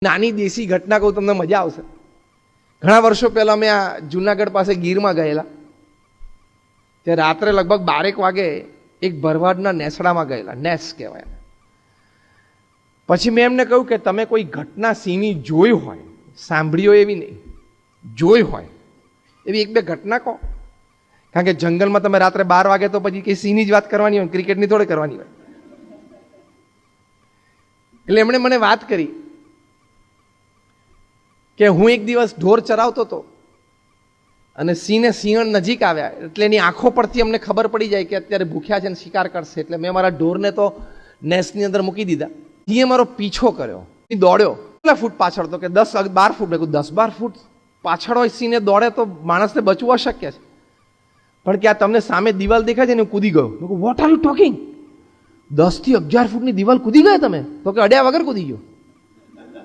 નાની દેશી ઘટના કહું, તમને મજા આવશે. ઘણા વર્ષો પહેલા અમે આ જુનાગઢ પાસે ગીરમાં ગયેલા. ત્યાં રાત્રે લગભગ 12 વાગે એક ભરવાડના નેસડામાં ગયેલા, નેસ કહેવાય. પછી મેં એમને કહ્યું કે તમે કોઈ ઘટના સિંહની જોઈ હોય, સાંભળી હોય એવી નહીં, જોઈ હોય એવી 1-2 ઘટના કહો. કારણ કે જંગલમાં તમે રાત્રે 12 વાગે તો પછી કે સિંહની જ વાત કરવાની હોય, ક્રિકેટની થોડી કરવાની હોય. એટલે એમણે મને વાત કરી કે હું એક દિવસ ઢોર ચરાવતો હતો અને સિંહને સિંહણ નજીક આવ્યા એટલે એની આંખો પરથી અમને ખબર પડી જાય કે અત્યારે ભૂખ્યા છે અને શિકાર કરશે. એટલે મેં મારા ઢોરને તો નેસની અંદર મૂકી દીધા. સિંહે મારો પીછો કર્યો, દોડ્યો. કેટલા ફૂટ પાછળ? તો કે 10-12 ફૂટ. 10-12 ફૂટ પાછળ હોય સિંહને દોડે તો માણસને બચવું અશક્ય છે. પણ કે આ તમને સામે દિવાલ દેખાય છે ને, કૂદી ગયો. What are you talking? 10 થી 11 ફૂટની દિવાલ કૂદી ગયા તમે? તો કે અડ્યા વગર કૂદી ગયો.